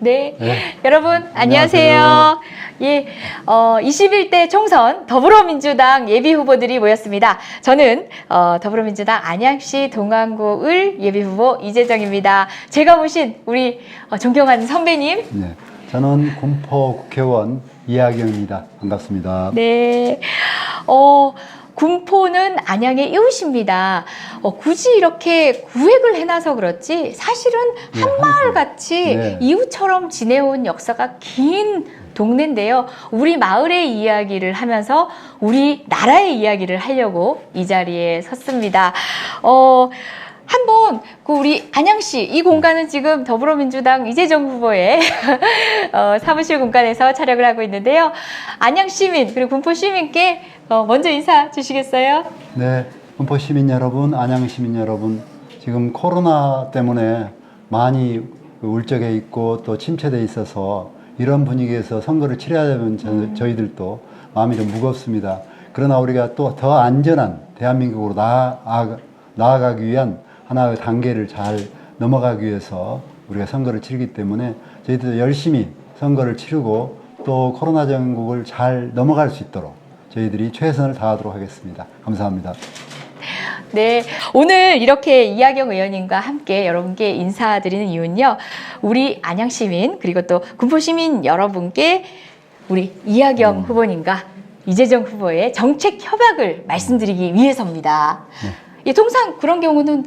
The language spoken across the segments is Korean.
네. 네. 여러분, 안녕하세요. 예, 21대 총선 더불어민주당 예비후보들이 모였습니다. 저는 더불어민주당 안양시 동안구을 예비후보 이재정입니다. 제가 모신 우리 존경하는 선배님. 네. 저는 군포 국회의원 이하경입니다. 반갑습니다. 네. 군포는 안양의 이웃입니다. 굳이 이렇게 구획을 해놔서 그렇지 사실은 네, 한마을같이 네. 이웃처럼 지내온 역사가 긴 동네인데요. 우리 마을의 이야기를 하면서 우리 나라의 이야기를 하려고 이 자리에 섰습니다. 한번 우리 안양시 이 공간은 지금 더불어민주당 이재정 후보의 사무실 공간에서 촬영을 하고 있는데요. 안양 시민 그리고 군포 시민께 먼저 인사 주시겠어요? 네. 군포 시민 여러분, 안양 시민 여러분, 지금 코로나 때문에 많이 울적해 있고 또 침체돼 있어서 이런 분위기에서 선거를 치러야 되면 저희들도 마음이 좀 무겁습니다. 그러나 우리가 또 더 안전한 대한민국으로 나아가기 위한 하나의 단계를 잘 넘어가기 위해서 우리가 선거를 치르기 때문에 저희들도 열심히 선거를 치르고 또 코로나 전국을 잘 넘어갈 수 있도록 저희들이 최선을 다하도록 하겠습니다. 감사합니다. 네, 오늘 이렇게 이하경 의원님과 함께 여러분께 인사드리는 이유는요. 우리 안양 시민 그리고 또 군포 시민 여러분께 우리 이하경 후보님과 이재정 후보의 정책 협약을 말씀드리기 위해서입니다. 네. 예, 통상 그런 경우는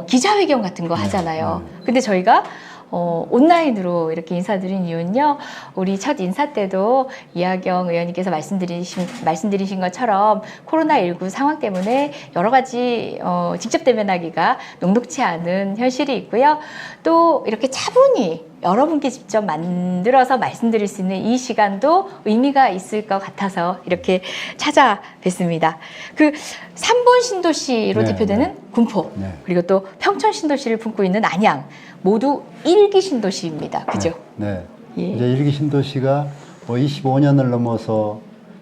기자회견 같은 거 하잖아요. 근데 저희가 온라인으로 이렇게 인사드린 이유는요. 우리 첫 인사 때도 이하경 의원님께서 말씀드리신 것처럼 코로나19 상황 때문에 여러 가지 직접 대면하기가 녹록치 않은 현실이 있고요. 또 이렇게 차분히 여러분께 직접 만들어서 말씀드릴 수 있는 이 시간도 의미가 있을 것 같아서 이렇게 찾아뵙습니다. 그 3분 신도시로 네, 대표되는 군포, 네. 그리고 또 평촌 신도시를 품고 있는 안양, 모두 1기 신도시입니다. 그죠? 네. 예. 이제 일기 신도시가 25년을 넘어서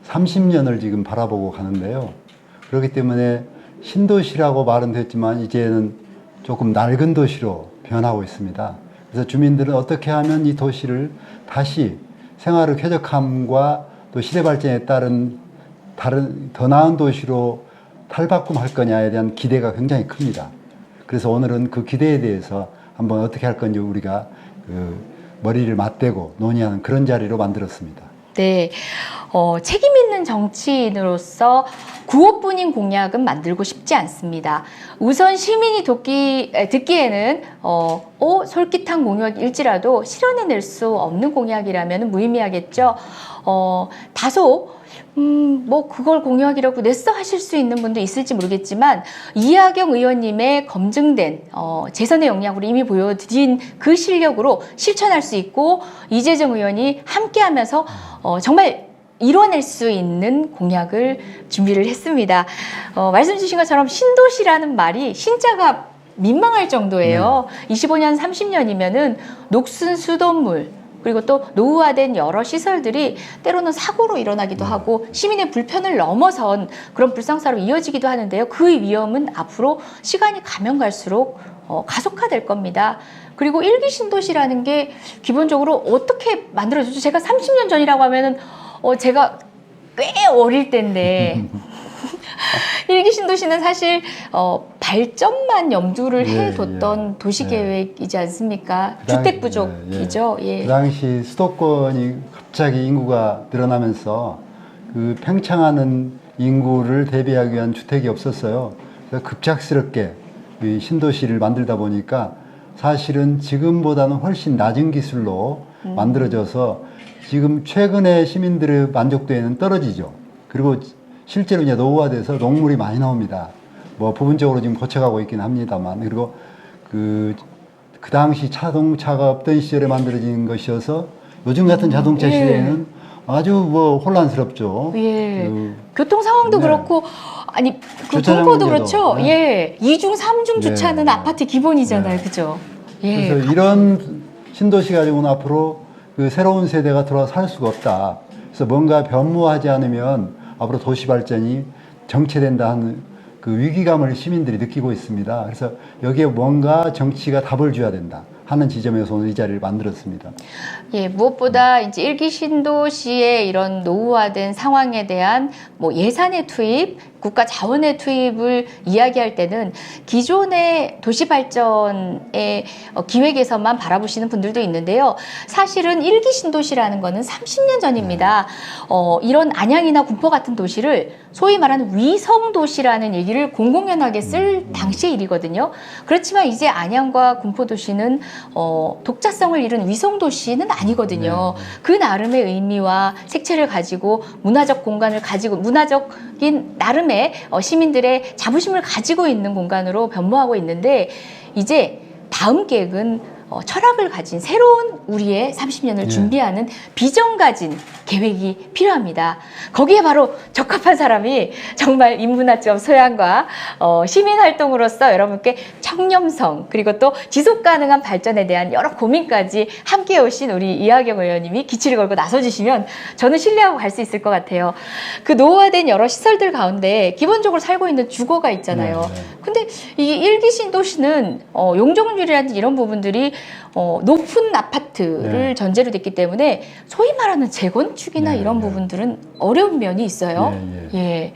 30년을 지금 바라보고 가는데요. 그렇기 때문에 신도시라고 말은 됐지만 이제는 조금 낡은 도시로 변하고 있습니다. 그래서 주민들은 어떻게 하면 이 도시를 다시 생활의 쾌적함과 또 시대 발전에 따른 다른 더 나은 도시로 탈바꿈할 거냐에 대한 기대가 굉장히 큽니다. 그래서 오늘은 그 기대에 대해서 한번 어떻게 할 건지 우리가 머리를 맞대고 논의하는 그런 자리로 만들었습니다. 네, 책임 있는 정치인으로서 구호뿐인 공약은 만들고 싶지 않습니다. 우선 시민이 듣기에는 솔깃한 공약일지라도 실현해낼 수 없는 공약이라면 무의미하겠죠. 다소 뭐 그걸 공약이라고 냈어 하실 수 있는 분도 있을지 모르겠지만 이하경 의원님의 검증된 재선의 역량으로 이미 보여드린 그 실력으로 실천할 수 있고 이재정 의원이 함께하면서 정말 이뤄낼 수 있는 공약을 준비를 했습니다. 말씀 주신 것처럼 신도시라는 말이 신자가 민망할 정도예요. 25년, 30년이면은 녹슨 수돗물 그리고 또 노후화된 여러 시설들이 때로는 사고로 일어나기도 하고 시민의 불편을 넘어선 그런 불상사로 이어지기도 하는데요. 그 위험은 앞으로 시간이 가면 갈수록 가속화될 겁니다. 그리고 일기 신도시라는 게 기본적으로 어떻게 만들어졌죠? 제가 30년 전이라고 하면은 제가 꽤 어릴 때인데 일기 신도시는 사실 발전만 염두를 해뒀던 도시계획이지 않습니까? 주택 부족이죠. 예. 그 당시 수도권이 갑자기 인구가 늘어나면서 그 팽창하는 인구를 대비하기 위한 주택이 없었어요. 그래서 급작스럽게 이 신도시를 만들다 보니까 사실은 지금보다는 훨씬 낮은 기술로 만들어져서 지금 최근에 시민들의 만족도에는 떨어지죠. 그리고 실제로 이제 노후화돼서 녹물이 많이 나옵니다. 뭐 부분적으로 지금 고쳐가고 있긴 합니다만, 그리고 그 당시 자동차가 없던 시절에 만들어진 것이어서 요즘 같은 자동차 시대에는 아주 뭐 혼란스럽죠. 예. 교통 상황도 네. 그렇고 아니 그 주차장 동포도 문제도, 그렇죠. 네. 예. 2중, 3중 주차는 네. 아파트 기본이잖아요. 네. 그죠? 예. 그래서 이런 신도시 가지고는 앞으로 그 새로운 세대가 들어와 살 수가 없다. 그래서 뭔가 변모하지 않으면 앞으로 도시 발전이 정체된다 하는 그 위기감을 시민들이 느끼고 있습니다. 그래서 여기에 뭔가 정치가 답을 줘야 된다. 하는 지점에서 오늘 이 자리를 만들었습니다. 예, 무엇보다 이제 일기 신도시의 이런 노후화된 상황에 대한 뭐 예산의 투입, 국가 자원의 투입을 이야기할 때는 기존의 도시 발전의 기획에서만 바라보시는 분들도 있는데요. 사실은 일기 신도시라는 거는 30년 전입니다. 이런 안양이나 군포 같은 도시를 소위 말하는 위성 도시라는 얘기를 공공연하게 쓸 당시의 일이거든요. 그렇지만 이제 안양과 군포 도시는 독자성을 잃은 위성 도시는 아니거든요. 그 나름의 의미와 색채를 가지고 문화적 공간을 가지고 문화적인 나름의 시민들의 자부심을 가지고 있는 공간으로 변모하고 있는데 이제 다음 계획은 철학을 가진 새로운 우리의 30년을 준비하는 비전 가진 계획이 필요합니다. 거기에 바로 적합한 사람이 정말 인문학적 소양과 시민활동으로서 여러분께 청렴성 그리고 또 지속가능한 발전에 대한 여러 고민까지 함께 오신 우리 이하경 의원님이 기치를 걸고 나서주시면 저는 신뢰하고 갈 수 있을 것 같아요. 그 노후화된 여러 시설들 가운데 기본적으로 살고 있는 주거가 있잖아요. 근데 이 일기 신도시는 용적률이라든지 이런 부분들이 높은 아파트를 전제로 됐기 때문에 소위 말하는 재건축이나 이런 부분들은 어려운 면이 있어요. 예.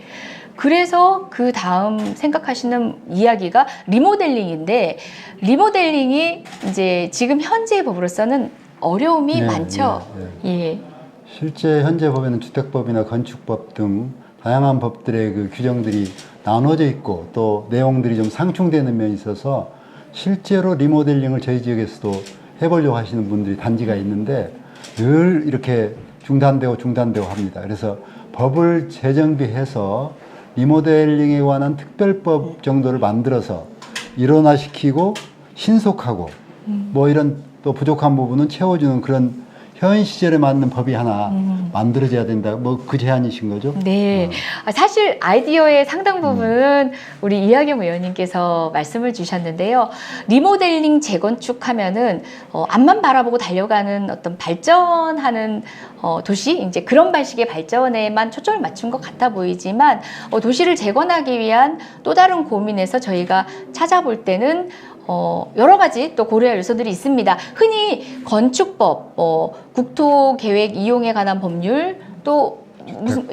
그래서 그 다음 생각하시는 이야기가 리모델링인데 리모델링이 이제 지금 현재의 법으로서는 어려움이 많죠. 예. 실제 현재 법에는 주택법이나 건축법 등 다양한 법들의 그 규정들이 나눠져 있고 또 내용들이 좀 상충되는 면이 있어서 실제로 리모델링을 저희 지역에서도 해보려고 하시는 분들이 단지가 있는데 늘 이렇게 중단되고 합니다. 그래서 법을 재정비해서 리모델링에 관한 특별법 정도를 만들어서 일원화시키고 신속하고 뭐 이런 또 부족한 부분은 채워주는 그런 현 시절에 맞는 법이 하나 만들어져야 된다. 뭐 그 제안이신 거죠? 네. 사실 아이디어의 상당 부분은 우리 이하경 의원님께서 말씀을 주셨는데요. 리모델링 재건축하면은 앞만 바라보고 달려가는 어떤 발전하는 도시 이제 그런 방식의 발전에만 초점을 맞춘 것 같아 보이지만 도시를 재건하기 위한 또 다른 고민에서 저희가 찾아볼 때는 여러 가지 또 고려할 요소들이 있습니다. 흔히 건축법, 국토계획 이용에 관한 법률, 또 무슨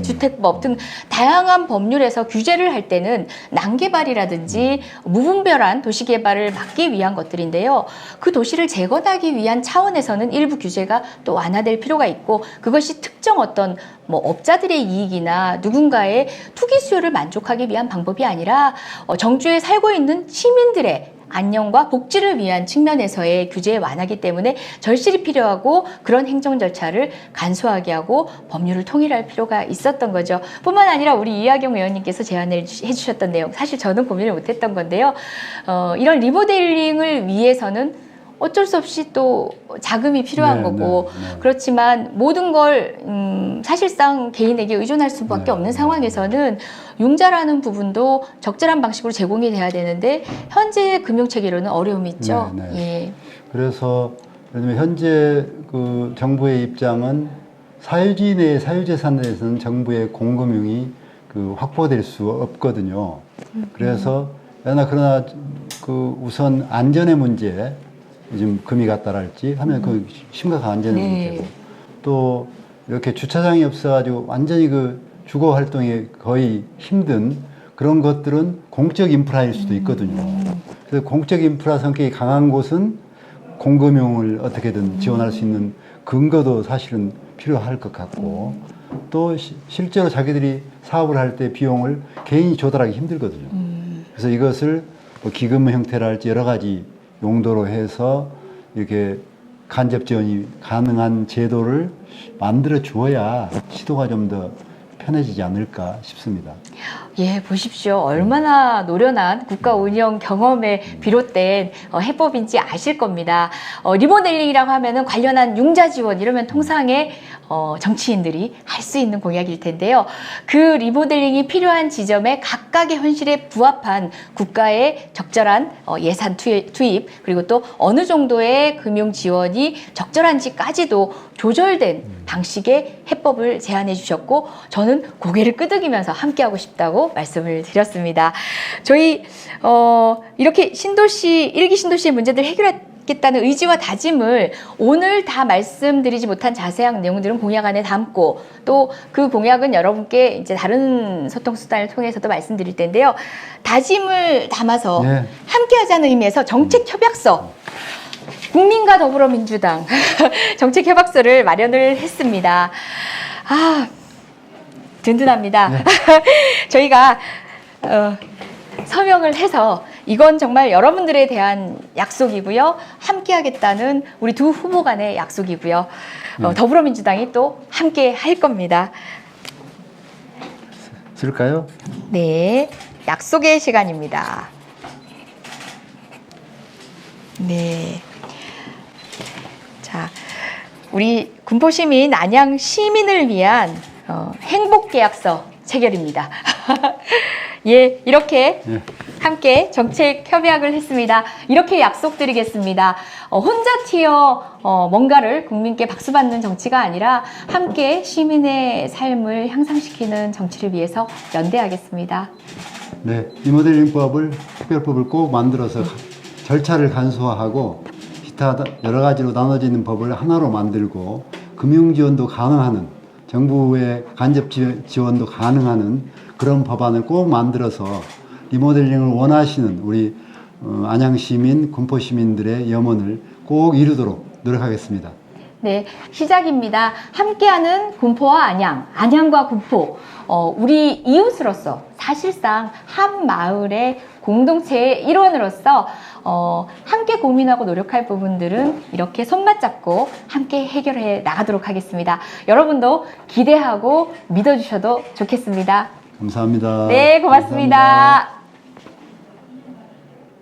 주택법 등 다양한 법률에서 규제를 할 때는 난개발이라든지 무분별한 도시개발을 막기 위한 것들인데요. 그 도시를 재건하기 위한 차원에서는 일부 규제가 또 완화될 필요가 있고 그것이 특정 어떤 뭐 업자들의 이익이나 누군가의 투기 수요를 만족하기 위한 방법이 아니라 정주에 살고 있는 시민들의 안녕과 복지를 위한 측면에서의 규제 완화기 때문에 절실히 필요하고 그런 행정 절차를 간소하게 하고 법률을 통일할 필요가 있었던 거죠. 뿐만 아니라 우리 이하경 의원님께서 제안을 해주셨던 내용 사실 저는 고민을 못했던 건데요. 이런 리모델링을 위해서는 어쩔 수 없이 또 자금이 필요한 거고 그렇지만 모든 걸 사실상 개인에게 의존할 수밖에 없는 상황에서는 융자라는 부분도 적절한 방식으로 제공이 돼야 되는데 현재의 금융체계로는 어려움이 있죠. 예. 그래서 예를 들면 현재 그 정부의 입장은 사유지 내 사유재산에 대해서는 정부의 공금융이 그 확보될 수 없거든요. 그래서 그러나 그 우선 안전의 문제 요즘 금이 갔다랄지 하면 그 심각한 안전의 문제고 또 이렇게 주차장이 없어가지고 완전히 그 주거 활동이 거의 힘든 그런 것들은 공적 인프라일 수도 있거든요. 그래서 공적 인프라 성격이 강한 곳은 공금융을 어떻게든 지원할 수 있는 근거도 사실은 필요할 것 같고 또 실제로 자기들이 사업을 할 때 비용을 개인이 조달하기 힘들거든요. 그래서 이것을 뭐 기금 형태랄지 여러 가지 용도로 해서 이렇게 간접 지원이 가능한 제도를 만들어 주어야 시도가 좀 더 편해지지 않을까 싶습니다. 예, 보십시오. 얼마나 노련한 국가 운영 경험에 비롯된 해법인지 아실 겁니다. 리모델링이라고 하면은 관련한 융자 지원 이러면 통상의 정치인들이 할 수 있는 공약일 텐데요. 그 리모델링이 필요한 지점에 각각의 현실에 부합한 국가의 적절한 예산 투입 그리고 또 어느 정도의 금융 지원이 적절한지까지도 조절된 방식의 해법을 제안해 주셨고 저는 고개를 끄덕이면서 함께하고 싶다고 말씀을 드렸습니다. 저희 이렇게 신도시 일기 신도시의 문제들 해결할 하겠다는 의지와 다짐을 오늘 다 말씀드리지 못한 자세한 내용들은 공약 안에 담고 또 그 공약은 여러분께 이제 다른 소통 수단을 통해서도 말씀드릴 텐데요. 다짐을 담아서 네. 함께하자는 의미에서 정책협약서 국민과 더불어민주당 정책협약서를 마련을 했습니다. 아, 든든합니다. 네. 저희가 서명을 해서 이건 정말 여러분들에 대한 약속이고요. 함께 하겠다는 우리 두 후보 간의 약속이고요. 더불어민주당이 또 함께 할 겁니다. 쓸까요? 네, 약속의 시간입니다. 네. 자, 우리 군포시민, 안양 시민을 위한 행복계약서 체결입니다. 예, 이렇게 예. 함께 정책 협약을 했습니다. 이렇게 약속드리겠습니다. 혼자 튀어 뭔가를 국민께 박수받는 정치가 아니라 함께 시민의 삶을 향상시키는 정치를 위해서 연대하겠습니다. 네, 리모델링법을 특별법을 꼭 만들어서 절차를 간소화하고 기타 여러 가지로 나눠지는 법을 하나로 만들고 금융 지원도 가능하는 정부의 간접 지원도 가능하는 그런 법안을 꼭 만들어서 리모델링을 원하시는 우리 안양 시민, 군포 시민들의 염원을 꼭 이루도록 노력하겠습니다. 네, 시작입니다. 함께하는 군포와 안양, 안양과 군포. 우리 이웃으로서 사실상 한 마을의 공동체의 일원으로서 함께 고민하고 노력할 부분들은 이렇게 손맞잡고 함께 해결해 나가도록 하겠습니다. 여러분도 기대하고 믿어주셔도 좋겠습니다. 감사합니다. 네, 고맙습니다. 감사합니다.